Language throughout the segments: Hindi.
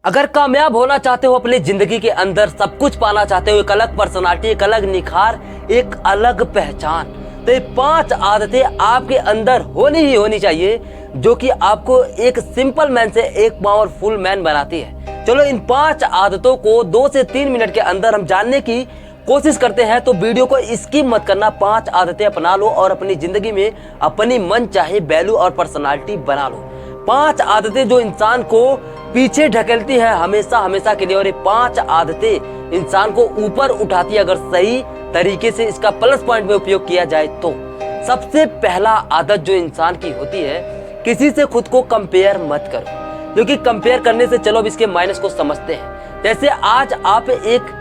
अगर कामयाब होना चाहते हो अपनी जिंदगी के अंदर, सब कुछ पाना चाहते हो, एक अलग पर्सनालिटी, एक अलग निखार, एक अलग पहचान, तो ये 5 आदतें आपके अंदर होनी ही होनी चाहिए जो कि आपको एक सिंपल मैन से एक पावरफुल मैन बनाती है। चलो इन 5 आदतों को 2 से 3 मिनट के अंदर हम जानने की कोशिश करते हैं, तो वीडियो को स्किप मत करना। 5 आदतें अपना लो और अपनी जिंदगी में अपनी मन चाहे वैल्यू और पर्सनालिटी बना लो। 5 आदतें जो इंसान को पीछे ढकेलती है हमेशा हमेशा के लिए, और ये 5 आदतें इंसान को ऊपर उठाती है अगर सही तरीके से इसका प्लस पॉइंट में उपयोग किया जाए तो। सबसे पहला आदत जो इंसान की होती है, किसी से खुद को कंपेयर मत करो, क्योंकि कंपेयर करने से, चलो अब इसके माइनस को समझते हैं। जैसे आज आप एक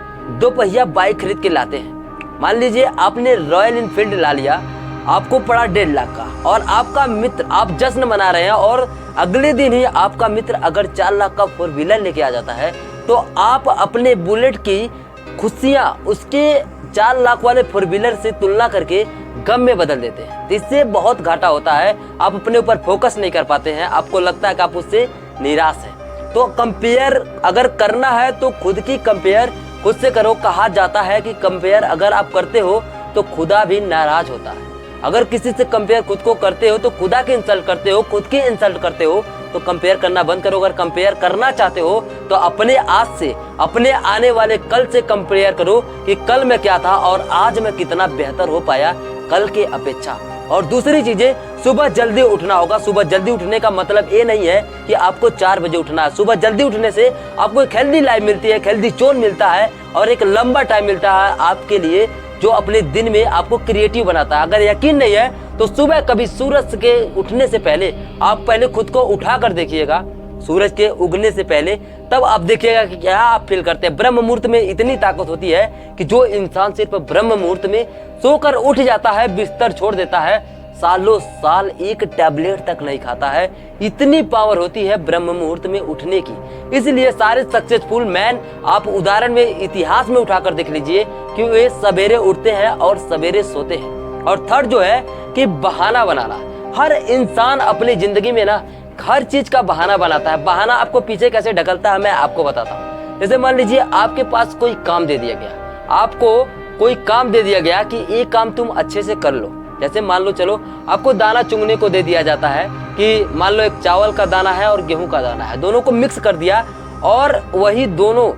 2 पहिया बाइक खरीद के लाते हैं, मान लीजिए आपने रॉयल इनफील्ड ला लिया, आपको पड़ा 1.5 लाख का, और आपका मित्र, आप जश्न मना रहे हैं और अगले दिन ही आपका मित्र अगर 4 लाख का 4 व्हीलर लेके आ जाता है, तो आप अपने बुलेट की खुशियां उसके 4 लाख वाले 4 व्हीलर से तुलना करके गम में बदल देते हैं। इससे बहुत घाटा होता है, आप अपने ऊपर फोकस नहीं कर पाते हैं, आपको लगता है कि आप उससे निराश हैं। तो कंपेयर अगर करना है तो खुद की कंपेयर खुद से करो। कहा जाता है कि कंपेयर अगर आप करते हो तो खुदा भी नाराज होता है। अगर किसी से कंपेयर खुद को करते हो तो खुदा की इंसल्ट करते हो, खुद की इंसल्ट करते हो, तो कंपेयर करना बंद करो। अगर कंपेयर करना चाहते हो तो अपने आज से, अपने आने वाले कल से कंपेयर करो कि कल मैं क्या था और आज मैं कितना बेहतर हो पाया कल के अपेक्षा। और दूसरी चीजें, सुबह जल्दी उठना होगा। सुबह जल्दी उठने का मतलब ये नहीं है कि आपको 4 बजे उठना है। सुबह जल्दी उठने से आपको एक हेल्दी लाइफ मिलती है, एक हेल्दी जोन मिलता है और एक लंबा टाइम मिलता है आपके लिए, जो अपने दिन में आपको क्रिएटिव बनाता है। अगर यकीन नहीं है तो सुबह कभी सूरज के उठने से पहले आप पहले खुद को उठा कर देखिएगा, सूरज के उगने से पहले, तब आप देखिएगा कि क्या आप फील करते हैं। ब्रह्म मुहूर्त में इतनी ताकत होती है कि जो इंसान सिर्फ ब्रह्म मुहूर्त में सोकर उठ जाता है, बिस्तर छोड़ देता है, सालों साल एक टैबलेट तक नहीं खाता है, इतनी पावर होती है ब्रह्म मुहूर्त में उठने की। इसलिए सारे सक्सेसफुल मैन आप उदाहरण में, इतिहास में उठाकर देख लीजिए कि वे सवेरे उठते हैं और सवेरे सोते हैं। और थर्ड जो है कि बहाना बनाना। हर इंसान अपनी जिंदगी में ना हर चीज का बहाना बनाता है। बहाना आपको पीछे कैसे ढकलता है मैं आपको बताता हूँ। जैसे मान लीजिए आपके पास कोई काम दे दिया गया, आपको कोई काम दे दिया गया कि ये काम तुम अच्छे से कर लो। जैसे मान लो, चलो आपको दाना चुगने को दे दिया जाता है कि मान लो एक चावल का दाना है और गेहूं का दाना है, दोनों को मिक्स कर दिया और वही दोनों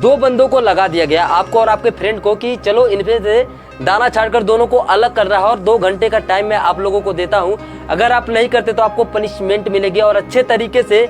2 बंदों को लगा दिया गया, आपको और आपके फ्रेंड को, कि चलो इनमें से दाना छाड़कर दोनों को अलग कर रहा है और 2 घंटे का टाइम मैं आप लोगों को देता हूं। अगर आप नहीं करते तो आपको पनिशमेंट मिलेगी और अच्छे तरीके से,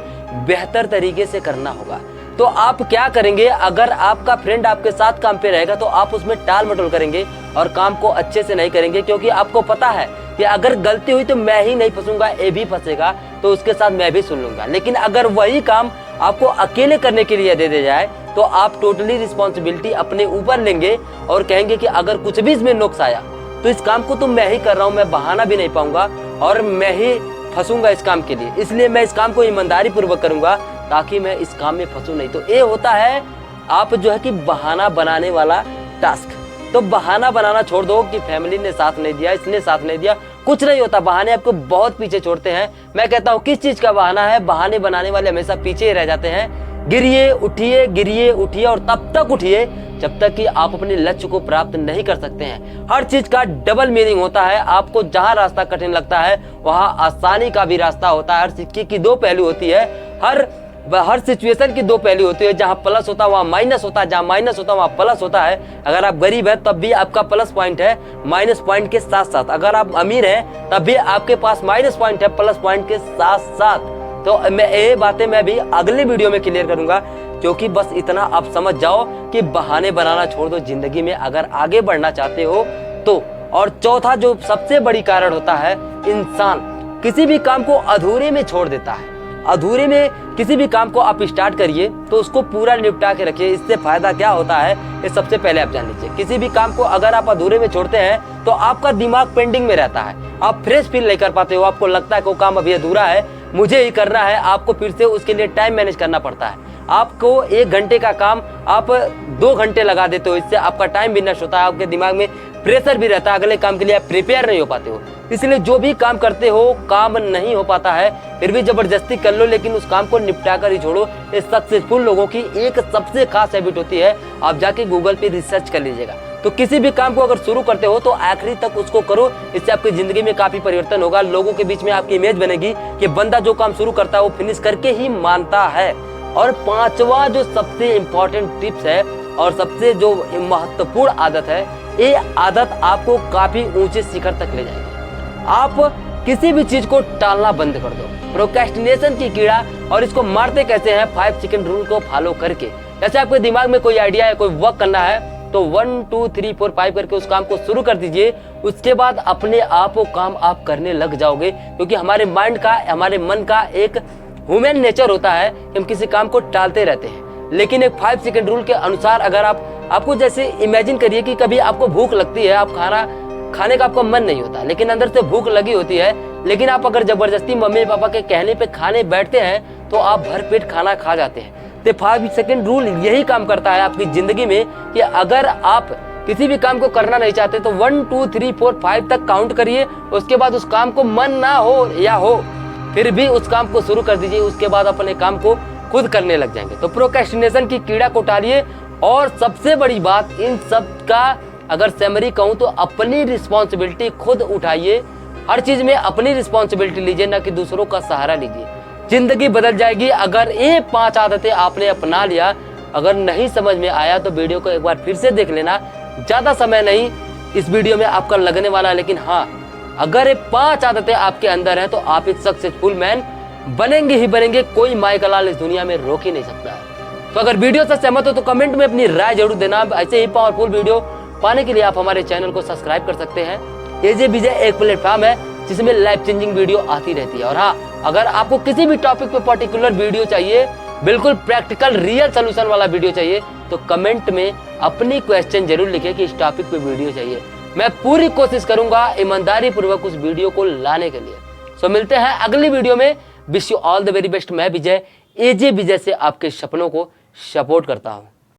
बेहतर तरीके से करना होगा। तो आप क्या करेंगे, अगर आपका फ्रेंड आपके साथ काम पे रहेगा तो आप उसमें टाल मटोल करेंगे और काम को अच्छे से नहीं करेंगे, क्योंकि आपको पता है कि अगर गलती हुई तो मैं ही नहीं फंसूंगा, ये भी फंसेगा, तो उसके साथ मैं भी सुन लूंगा। लेकिन अगर वही काम आपको अकेले करने के लिए दे दिया जाए तो आप टोटली रिस्पॉन्सिबिलिटी अपने ऊपर लेंगे और कहेंगे कि अगर कुछ भी इसमें नुक्स आया तो इस काम को तो मैं ही कर रहा हूँ, मैं बहाना भी नहीं पाऊंगा और मैं ही फंसूंगा इस काम के लिए, इसलिए मैं इस काम को ईमानदारी पूर्वक करूंगा ताकि मैं इस काम में फंसू नहीं। तो ये होता है आप जो है कि बहाना बनाने वाला टास्क। तो बहाना बनाना छोड़ दो कि फैमिली ने साथ नहीं दिया, इसने साथ नहीं दिया, कुछ नहीं होता। बहाने आपको बहुत पीछे छोड़ते हैं। मैं कहता हूँ किस चीज का बहाना है, बहाने बनाने वाले हमेशा पीछे ही रह जाते हैं। गिरिए उठिए और तब तक उठिए जब तक कि आप अपने लक्ष्य को प्राप्त नहीं कर सकते हैं। हर चीज का डबल मीनिंग होता है। आपको जहां रास्ता कठिन लगता है वहां आसानी का भी रास्ता होता है। हर सिक्के की 2 पहलू होती है, हर सिचुएशन की 2 पहलू होती है। जहां प्लस होता है वहां माइनस होता है, जहां माइनस होता है वहां प्लस होता है। अगर आप गरीब है तब भी आपका प्लस पॉइंट है माइनस पॉइंट के साथ साथ, अगर आप अमीर हैं तब भी आपके पास माइनस पॉइंट है प्लस पॉइंट के साथ साथ। तो मैं ये बातें मैं भी अगले वीडियो में क्लियर करूंगा, क्योंकि बस इतना आप समझ जाओ कि बहाने बनाना छोड़ दो जिंदगी में अगर आगे बढ़ना चाहते हो तो। और चौथा जो सबसे बड़ी कारण होता है, इंसान किसी भी काम को अधूरे में छोड़ देता है। अधूरे में किसी भी काम को आप स्टार्ट करिए तो उसको पूरा निपटा के रखिए। इससे फायदा क्या होता है ये सबसे पहले आप जान लीजिए। किसी भी काम को अगर आप अधूरे में छोड़ते हैं तो आपका दिमाग पेंडिंग में रहता है, आप फ्रेश फील नहीं कर पाते हो, आपको लगता है कि वो काम अभी अधूरा है, मुझे ही करना है। आपको फिर से उसके लिए टाइम मैनेज करना पड़ता है। आपको 1 घंटे का काम आप 2 घंटे लगा देते हो, इससे आपका टाइम भी नष्ट होता है, आपके दिमाग में प्रेशर भी रहता है, अगले काम के लिए आप प्रिपेयर नहीं हो पाते हो। इसलिए जो भी काम करते हो काम नहीं हो पाता है, फिर भी जबरदस्ती कर लो, लेकिन उस काम को निपटा कर ही छोड़ो। ये सक्सेसफुल लोगों की एक सबसे खास हैबिट होती है। आप जाके गूगल पे रिसर्च कर लीजिएगा। तो किसी भी काम को अगर शुरू करते हो तो आखिरी तक उसको करो, इससे आपकी जिंदगी में काफी परिवर्तन होगा। लोगों के बीच में आपकी इमेज बनेगी कि बंदा जो काम शुरू करता है वो फिनिश करके ही मानता है। और पांचवा जो सबसे इंपॉर्टेंट टिप्स है और सबसे जो महत्वपूर्ण आदत है, ये आदत आपको काफी ऊंचे शिखर तक ले जाएगी। आप किसी भी चीज को टालना बंद कर दो, प्रोक्रेस्टिनेशन की कीड़ा। और इसको मारते कैसे हैं? 5 सेकंड रूल को फॉलो करके। जैसे आपके दिमाग में कोई आइडिया है, कोई वर्क करना है, तो 1 2 3 4 5 करके उस काम को शुरू कर दीजिए। उसके बाद अपने आप वो काम आप करने लग जाओगे, क्योंकि हमारे माइंड का, हमारे मन का एक ह्यूमन नेचर होता है कि हम किसी काम को टालते रहते हैं। लेकिन एक 5 सेकंड रूल के अनुसार अगर आपको जैसे इमेजिन करिए कि कभी आपको भूख लगती है, आप खाने का आपका मन नहीं होता, लेकिन अंदर से भूख लगी होती है, लेकिन आप अगर जबरदस्ती मम्मी पापा के कहने पे खाने बैठते हैं तो आप भर पेट खाना खा जाते हैं। तो 5 सेकंड रूल यही काम करता है आपकी जिंदगी में कि अगर आप किसी भी काम को करना नहीं चाहते तो 1 2 3 4 5 तक काउंट करिए। उसके बाद उस काम को मन ना हो या हो, फिर भी उस काम को शुरू कर दीजिए। उसके बाद अपने काम को खुद करने लग जाएंगे। तो प्रोक्रेस्टिनेशन की कीड़ा को टालिए। और सबसे बड़ी बात इन सब का अगर समरी कहूं तो अपनी रिस्पॉन्सिबिलिटी खुद उठाइए। हर चीज में अपनी रिस्पॉन्सिबिलिटी लीजिए, ना कि दूसरों का सहारा लीजिए। जिंदगी बदल जाएगी अगर ये 5 आदतें आपने अपना लिया। अगर नहीं समझ में आया तो वीडियो को एक बार फिर से देख लेना, ज्यादा समय नहीं इस वीडियो में आपका लगने वाला। लेकिन हाँ, अगर ये 5 आदतें आपके अंदर हैं तो आप एक सक्सेसफुल मैन बनेंगे ही बनेंगे। कोई माइकलाल इस दुनिया में रोक ही नहीं सकता है। तो अगर वीडियो से सहमत हो तो कमेंट में अपनी राय जरूर देना। ऐसे ही पावरफुल वीडियो पाने के लिए आप हमारे चैनल को सब्सक्राइब कर सकते हैं। एजे विजय एक प्लेटफॉर्म है जिसमें लाइफ चेंजिंग वीडियो आती रहती है। और हाँ, अगर आपको किसी भी टॉपिक पे पर्टिकुलर वीडियो चाहिए, बिल्कुल प्रैक्टिकल रियल सोल्यूशन वाला वीडियो चाहिए, तो कमेंट में अपनी क्वेश्चन जरूर लिखें कि इस टॉपिक पे वीडियो चाहिए। मैं पूरी कोशिश करूंगा ईमानदारी पूर्वक उस वीडियो को लाने के लिए। सो मिलते हैं अगली वीडियो में। Wish you all the very best. मैं विजय, एजे विजय से आपके सपनों को सपोर्ट करता हूं।